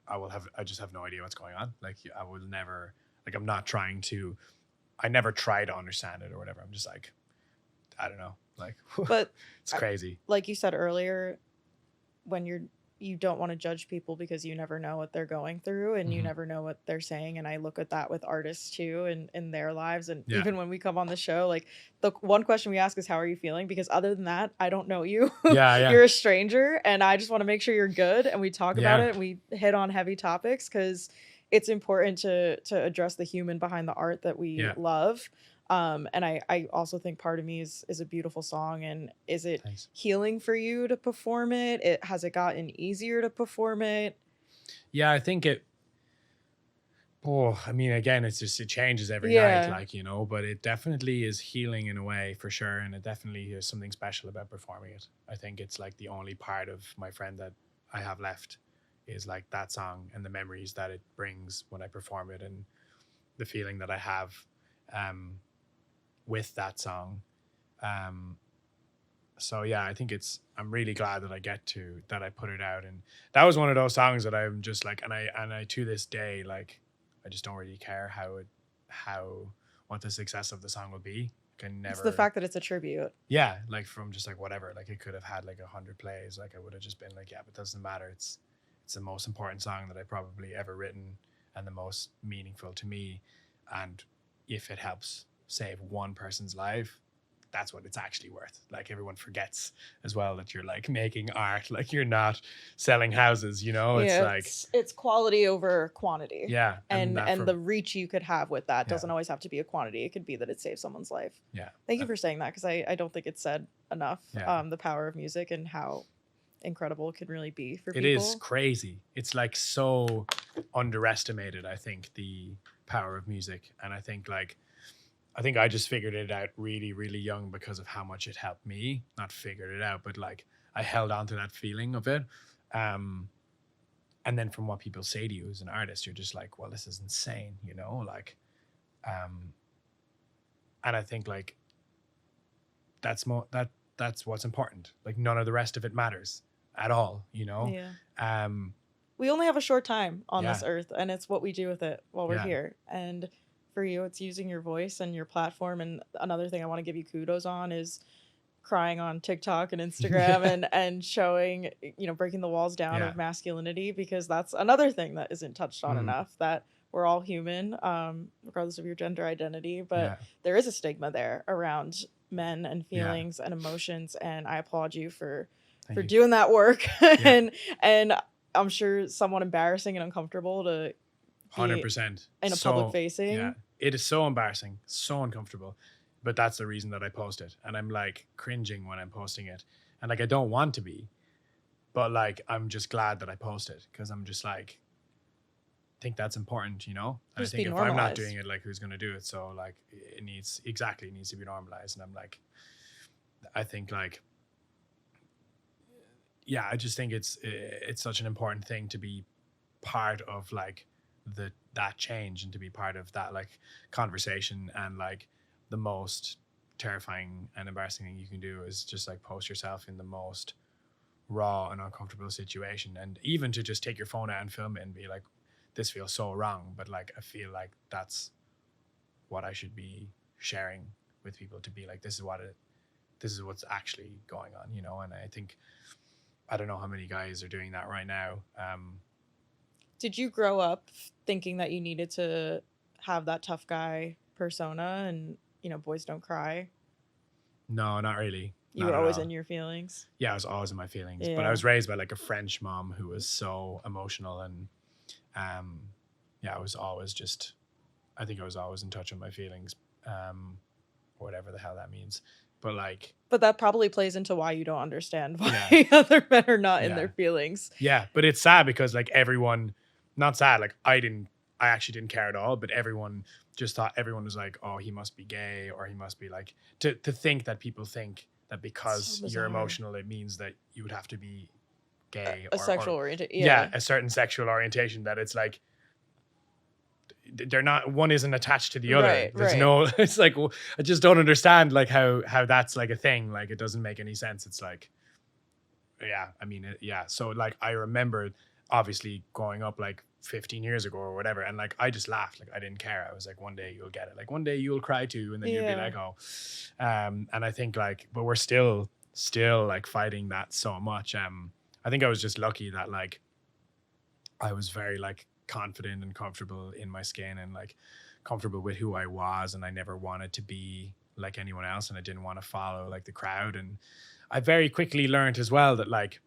I just have no idea what's going on. Like I will never, like I'm not trying to, I never try to understand it or whatever. I'm just like, I don't know, like, But it's crazy. like you said earlier, when you don't want to judge people because you never know what they're going through and you Mhm. never know what they're saying. And I look at that with artists too and in their lives. And Yeah. even when we come on the show, like the one question we ask is, how are you feeling? Because other than that, I don't know you. Yeah. You're a stranger and I just want to make sure you're good. And we talk about Yeah. it and we hit on heavy topics because it's important to address the human behind the art that we Yeah. love. And I also think Part of Me is a beautiful song. And is it Thanks. healing for you to perform it? Has it gotten easier to perform it? Yeah, I think it. Oh, I mean, again, it changes every Yeah. night, like, you know, but it definitely is healing in a way for sure. And it definitely is something special about performing it. I think it's like the only part of my friend that I have left is like that song and the memories that it brings when I perform it and the feeling that I have with that song. So yeah, I think I'm really glad that I put it out. And that was one of those songs that I'm just like, and I to this day, like, I just don't really care what the success of the song will be. Can never. It's the fact that it's a tribute. Yeah, like from just like whatever, like it could have had like 100 plays. Like I would have just been like, yeah, but it doesn't matter. It's the most important song that I probably ever written and the most meaningful to me. And if it helps save one person's life, that's what it's actually worth. Like everyone forgets as well that you're like making art, like you're not selling houses, you know. It's like it's quality over quantity. Yeah, and the reach you could have with that doesn't always have to be a quantity. It could be that it saves someone's life. Yeah. Thank you for saying that, because I don't think it's said enough. Yeah. The power of music and how incredible it can really be for people. It is crazy. It's like so underestimated, I think, the power of music. And I think I just figured it out really, really young because of how much it helped me. Not figured it out, but like I held on to that feeling of it. And then from what people say to you as an artist, you're just like, well, this is insane, you know, like, and I think like that's what's important. Like none of the rest of it matters at all, you know? Yeah. We only have a short time on this Yeah. earth, and it's what we do with it while we're Yeah. here. And for you, it's using your voice and your platform. And another thing I want to give you kudos on is crying on TikTok and Instagram and showing, you know, breaking the walls down Yeah. of masculinity, because that's another thing that isn't touched on Mm. enough, that we're all human, regardless of your gender identity. But Yeah. there is a stigma there around men and Yeah. feelings and emotions. And I applaud you for Thank for you. doing that work. and I'm sure somewhat embarrassing and uncomfortable to 100%. in a public facing. Yeah, it is so embarrassing, so uncomfortable, but that's the reason that I post it. And I'm like cringing when I'm posting it, and like I don't want to be, but like I'm just glad that I post it because I'm just like think that's important, you know. And I Just think be if I'm not normalized. doing it, like who's going to do it? So like it needs to be normalized. And I'm like, I think like, yeah, I just think it's such an important thing to be part of like that change and to be part of that like conversation. And like the most terrifying and embarrassing thing you can do is just like post yourself in the most raw and uncomfortable situation, and even to just take your phone out and film it and be like, this feels so wrong, but like I feel like that's what I should be sharing with people, to be like, this is what's actually going on, you know. And I think I don't know how many guys are doing that right now. Did you grow up thinking that you needed to have that tough guy persona and, you know, boys don't cry? No, not really. You Not were at always all. in your feelings? Yeah, I was always in my feelings, but Yeah. I was raised by like a French mom who was so emotional, and yeah, I was always I think I was always in touch with my feelings, whatever the hell that means. But like, But that probably plays into why you don't understand why Yeah. other men are not in Yeah. their feelings. yeah, but it's sad because like everyone, not sad, like I actually didn't care at all, but everyone just thought, everyone was like, oh, he must be gay, or he must be like, to think that people think that because So you're bizarre. emotional, it means that you would have to be gay A or sexual orientation. yeah, a certain sexual orientation, that it's like they're not, one isn't attached to the other. Right, There's right. no, it's like, well, I just don't understand like how that's like a thing. Like it doesn't make any sense. It's like, yeah, I mean, yeah. So like I remember obviously growing up like 15 years ago or whatever, and like I just laughed, like I didn't care. I was like, one day you'll get it, like one day you'll cry too, and then you'll be like, oh. And I think like, but we're still like fighting that so much. I think I was just lucky that like I was very like confident and comfortable in my skin and like comfortable with who I was, and I never wanted to be like anyone else, and I didn't want to follow like the crowd. And I very quickly learned as well that like,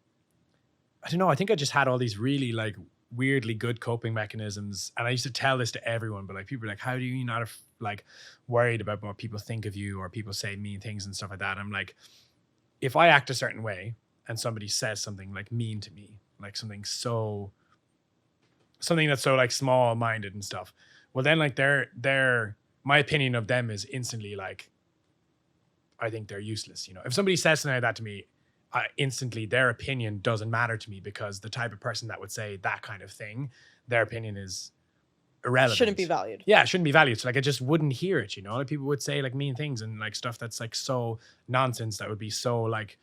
I don't know, I think I just had all these really like weirdly good coping mechanisms, and I used to tell this to everyone, but like people are like, how do you not have like worried about what people think of you or people say mean things and stuff like that? I'm like, if I act a certain way and somebody says something like mean to me, like something that's so like small minded and stuff, well then like they're my opinion of them is instantly like, I think they're useless. You know, if somebody says something like that to me, instantly their opinion doesn't matter to me, because the type of person that would say that kind of thing, their opinion is irrelevant. Shouldn't be valued. Yeah, it shouldn't be valued. So like I just wouldn't hear it, you know? Like people would say like mean things and like stuff that's like so nonsense, that would be so like,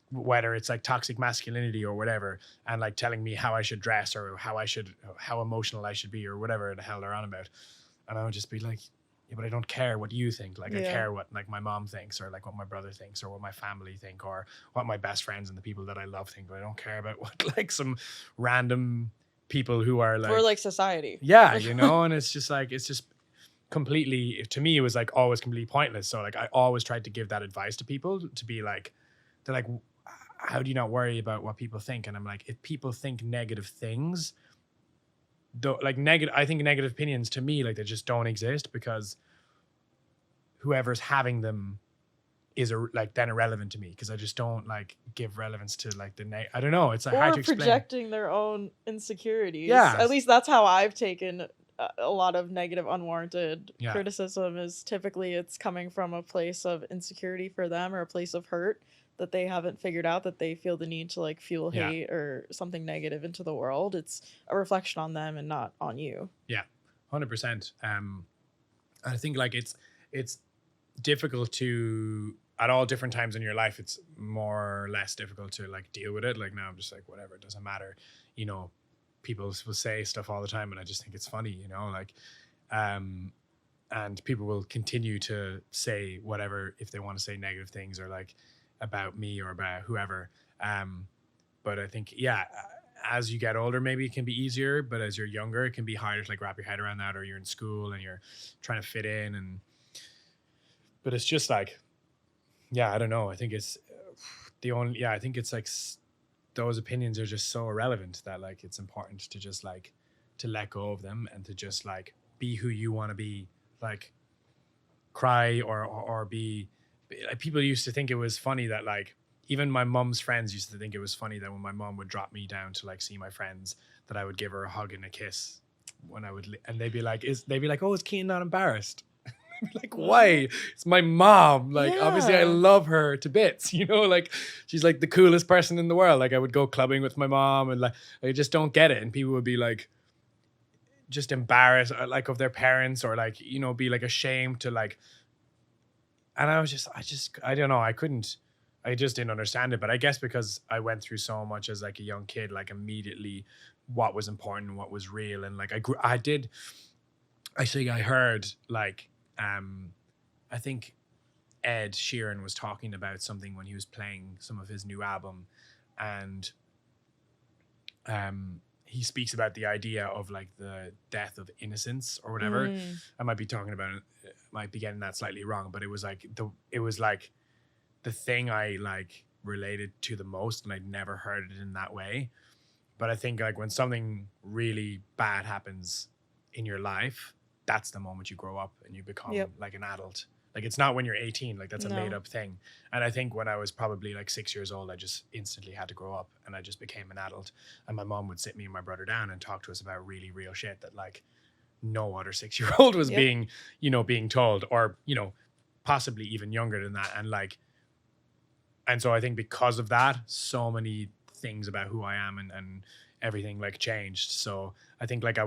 whether it's like toxic masculinity or whatever, and like telling me how I should dress or how emotional I should be or whatever the hell they're on about. And I would just be like, yeah, but I don't care what you think. Like I care what like my mom thinks, or like what my brother thinks, or what my family think, or what my best friends and the people that I love think. But I don't care about what like some random people who are like, or like society. Yeah, you know. And it's just like, it's just completely, to me it was like always completely pointless. So like I always tried to give that advice to people, to be like, they're like, how do you not worry about what people think? And I'm like, if people think negative things, like negative, I think negative opinions to me, like they just don't exist, because whoever's having them is like then irrelevant to me, because I just don't like give relevance to like I don't know, it's like hard to explain. Projecting their own insecurities. Yeah, at least that's how I've taken a lot of negative unwarranted criticism. Is typically it's coming from a place of insecurity for them, or a place of hurt that they haven't figured out, that they feel the need to like fuel hate or something negative into the world. It's a reflection on them and not on you. Yeah, 100%. I think like it's difficult to, at all different times in your life, it's more or less difficult to like deal with it. Like now I'm just like, whatever, it doesn't matter. You know, people will say stuff all the time and I just think it's funny, you know, like, and people will continue to say whatever if they want to say negative things, or like about me or about whoever. But I think, as you get older, maybe it can be easier, but as you're younger, it can be harder to like wrap your head around that, or you're in school and you're trying to fit in. But it's just like, I don't know. I think it's I think it's like those opinions are just so irrelevant that like it's important to just like to let go of them and to just like be who you want to be. Like cry or be like, people used to think it was funny that like, even my mom's friends used to think it was funny that when my mom would drop me down to like see my friends, that I would give her a hug and a kiss when I would, and they'd be like, oh, is Cian not embarrassed? Like, why? It's my mom. Like, obviously I love her to bits, you know, like she's like the coolest person in the world. Like I would go clubbing with my mom and like, I just don't get it. And people would be like, just embarrassed like of their parents, or like, you know, be like ashamed to like, and I don't know. I just didn't understand it. But I guess because I went through so much as like a young kid, like immediately what was important and what was real. And like I heard like, I think Ed Sheeran was talking about something when he was playing some of his new album, and he speaks about the idea of like the death of innocence or whatever. I might be talking about it, might be getting that slightly wrong, but it was like the thing I like related to the most, and I'd never heard it in that way. But I think like when something really bad happens in your life, that's the moment you grow up and you become like an adult. Like it's not when you're 18, like that's a made up thing. And I think when I was probably like 6 years old, I just instantly had to grow up and I just became an adult. And my mom would sit me and my brother down and talk to us about really real shit that like no other 6-year-old was being told, or, you know, possibly even younger than that. And like, and so I think because of that, so many things about who I am and everything like changed. So I think like I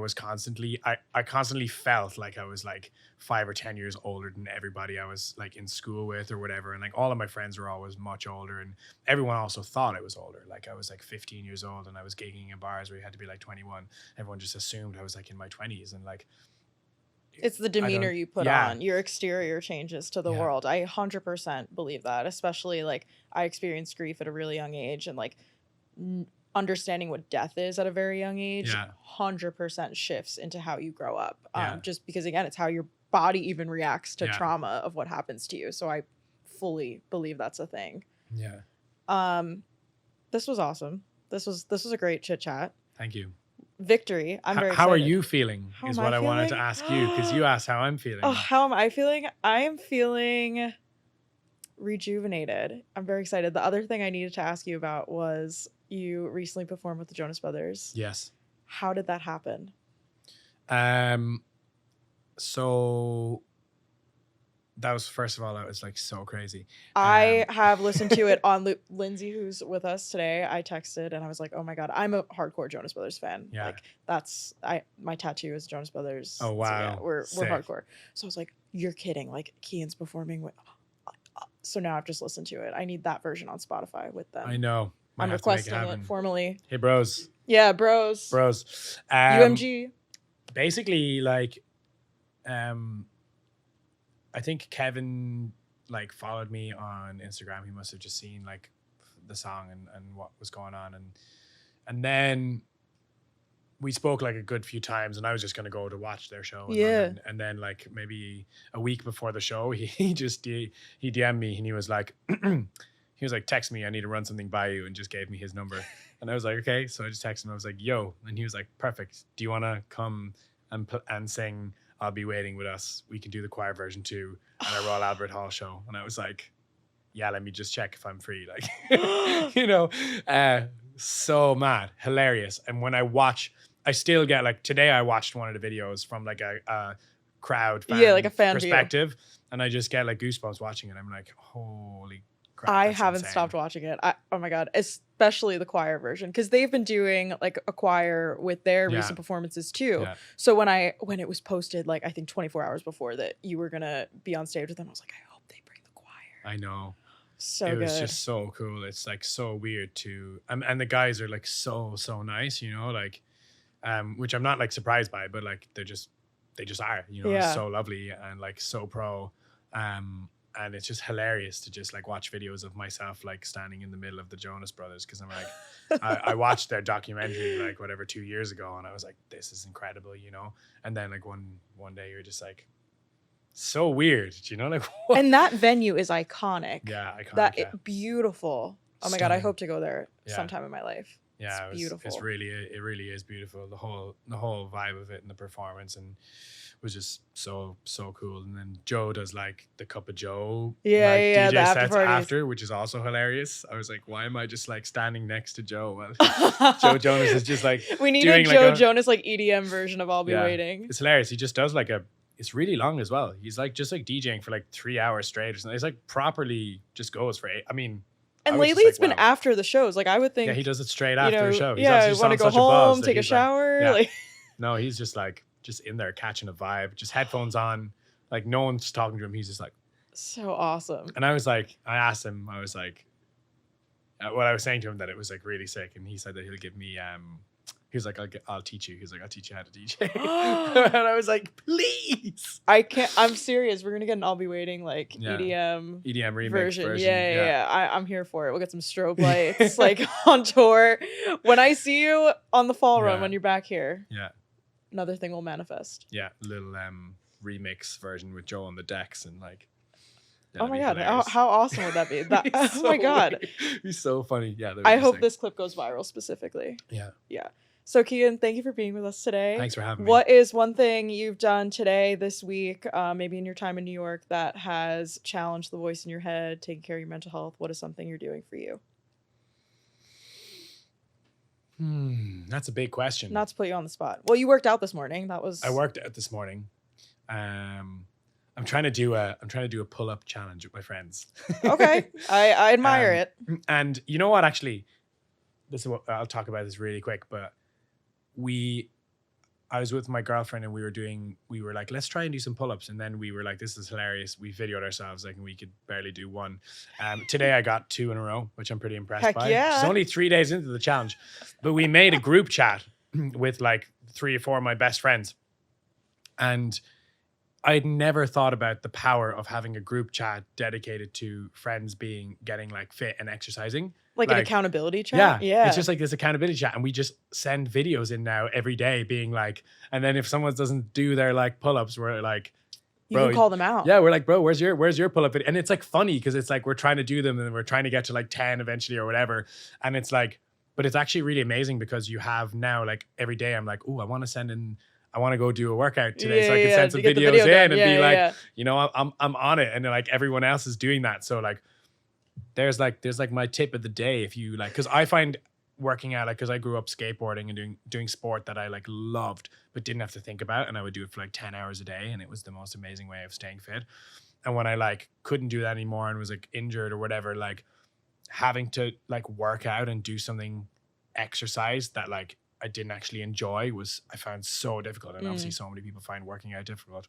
constantly felt like I was like 5 or 10 years older than everybody I was like in school with or whatever. And like all of my friends were always much older, and everyone also thought I was older. Like I was like 15 years old and I was gigging in bars where you had to be like 21. Everyone just assumed I was like in my 20s, and like It's the demeanor you put yeah. on. Your exterior changes to the Yeah. world. I 100% believe that, especially like I experienced grief at a really young age, and like understanding what death is at a very young age 100% shifts into how you grow up. Just because, again, it's how your body even reacts to trauma of what happens to you. So I fully believe that's a thing. Yeah. This was awesome. This was a great chit chat. Thank you. Victory. I'm very excited. How are you feeling? How is am what I I wanted to feeling? ask you, because you asked how I'm feeling. Oh, how am I feeling? I am feeling rejuvenated. I'm very excited. The other thing I needed to ask you about was you recently performed with the Jonas Brothers. Yes. How did that happen? So that was, first of all, that was like so crazy. I have listened to it on Lindsay, who's with us today. I texted and I was like, oh my God, I'm a hardcore Jonas Brothers fan. Yeah. Like my tattoo is Jonas Brothers. Oh, wow. So yeah, we're Sick. hardcore. So I was like, you're kidding. Like Cian's performing with, so now I've just listened to it. I need that version on Spotify with them. I know. Might I'm have to make requesting it happen. formally. Hey, bros. Yeah, bros. UMG. Basically, like, I think Kevin like followed me on Instagram. He must have just seen like the song and what was going on, and then we spoke like a good few times, and I was just gonna go to watch their show. And then like maybe a week before the show, he just he DM'd me and he was like, text me, I need to run something by you, and just gave me his number. And I was like, okay. So I just texted him. I was like, yo, and he was like, perfect. Do you want to come and sing I'll Be Waiting with us? We can do the choir version too at our Royal Albert Hall show. And I was like, yeah, let me just check if I'm free. Like, you know, so mad, hilarious. And when I still get like, today I watched one of the videos from like a crowd fan, like a fan perspective, and I just get like goosebumps watching it. I'm like, holy crap. I that's haven't insane. stopped watching it. Oh my God, especially the choir version, because they've been doing like a choir with their recent performances too. Yeah. So when it was posted, like I think 24 hours before that you were gonna be on stage with them, I was like, I hope they bring the choir. I know. So it good. was just so cool. It's like so weird to, and the guys are like so nice, you know, like, which I'm not like surprised by, but like they just are, you know, so lovely and like so pro. And it's just hilarious to just like watch videos of myself like standing in the middle of the Jonas Brothers, because I'm like, I watched their documentary like whatever 2 years ago, and I was like, this is incredible, you know. And then like one day you're just like, so weird, you know, like what? And that venue is iconic. Yeah, iconic. Beautiful. Oh my God, I hope to go there sometime in my life. Yeah, it's beautiful. It really is beautiful. The whole vibe of it and the performance and was just so cool. And then Joe does like the Cup of Joe DJ sets after, which is also hilarious. I was like, why am I just like standing next to Joe? Well, Joe Jonas is just like, we need a Joe Jonas like EDM version of I'll Be Waiting. It's hilarious. He just does like it's really long as well. He's like just like DJing for like 3 hours straight or something. It's like properly just goes for 8. I mean, and lately it's been after the shows. Like I would think, he does it straight after a show. I want to go home, take a shower. Like, no, he's just like just in there catching a vibe, just headphones on, like no one's talking to him. He's just like so awesome. And I was like, I asked him, I was like, what I was saying to him that it was like really sick, and he said that he'll give me he was like, I'll teach you. He's like, I'll teach you how to DJ. And I was like, please. I'm serious. We're gonna get an I'll Be Waiting like EDM remix version. Yeah. I'm here for it. We'll get some strobe lights like on tour. When I see you on the fall run when you're back here. Yeah. Another thing will manifest. Yeah, little remix version with Joe on the decks and like. Oh my God, how awesome would that be? Oh my God. He's so funny. Yeah. I hope this clip goes viral specifically. Yeah. Yeah. So Cian, thank you for being with us today. Thanks for having me. What is one thing you've done today, this week, maybe in your time in New York, that has challenged the voice in your head, taking care of your mental health? What is something you're doing for you? That's a big question. Not to put you on the spot. Well, you worked out this morning. I worked out this morning. I'm trying to do a pull-up challenge with my friends. Okay. I admire it. And you know what, actually, this is what I'll talk about this really quick, but I was with my girlfriend and we were like, let's try and do some pull-ups. And then we were like, this is hilarious. We videoed ourselves like, and we could barely do one. Today I got 2 in a row, which I'm pretty impressed Heck by. yeah. It's only 3 days into the challenge, but we made a group chat with like 3 or 4 of my best friends. And I'd never thought about the power of having a group chat dedicated to friends getting like fit and exercising. Like an accountability chat? Yeah. It's just like this accountability chat. And we just send videos in now every day being like, and then if someone doesn't do their like pull-ups, we're like, bro, you can call them out. Yeah, we're like, bro, where's your pull-up video? And it's like funny because it's like we're trying to do them and we're trying to get to like 10 eventually or whatever. And it's like, but it's actually really amazing because you have now like every day I'm like, oh, I want to go do a workout today so I can send some videos in and be like, you know, I'm on it. And like everyone else is doing that. So like, there's like my tip of the day. If you like, cause I find working out, like, cause I grew up skateboarding and doing sport that I like loved, but didn't have to think about. And I would do it for like 10 hours a day. And it was the most amazing way of staying fit. And when I like couldn't do that anymore and was like injured or whatever, like having to like work out and do something exercise that like I didn't actually enjoy I found so difficult. And obviously so many people find working out difficult.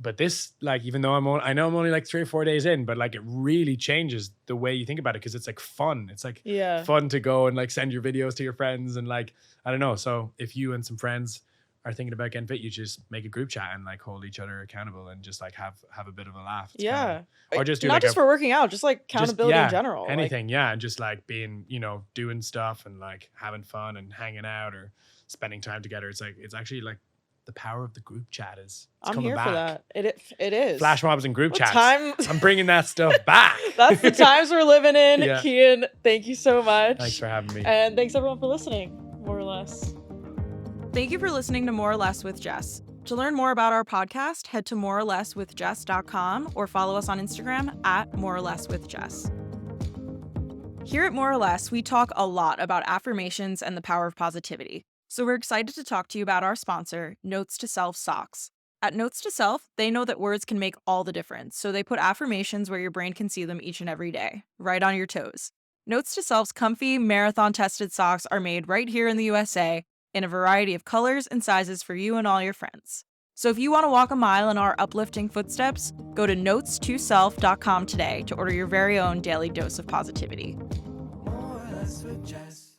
But this, like, even though I know I'm only like 3 or 4 days in, but like it really changes the way you think about it because it's like fun. It's like fun to go and like send your videos to your friends and like, I don't know. So if you and some friends are thinking about getting fit, you just make a group chat and like hold each other accountable and just like have a bit of a laugh. It's kinda, or just do not like just for working out, just like accountability in general. Anything, and just like being, you know, doing stuff and like having fun and hanging out or spending time together. It's like, it's actually like the power of the group chat is I'm coming here back. for that. It is. Flash mobs and group chats. I'm bringing that stuff back. That's the times we're living in. Yeah. Cian, thank you so much. Thanks for having me. And thanks everyone for listening, more or less. Thank you for listening to More or Less with Jess. To learn more about our podcast, head to moreorlesswithjess.com or follow us on Instagram at moreorlesswithjess. Here at More or Less, we talk a lot about affirmations and the power of positivity. So we're excited to talk to you about our sponsor, Notes to Self Socks. At Notes to Self, they know that words can make all the difference, so they put affirmations where your brain can see them each and every day, right on your toes. Notes to Self's comfy, marathon-tested socks are made right here in the USA in a variety of colors and sizes for you and all your friends. So if you want to walk a mile in our uplifting footsteps, go to notes2self.com today to order your very own daily dose of positivity. More or less with Jess.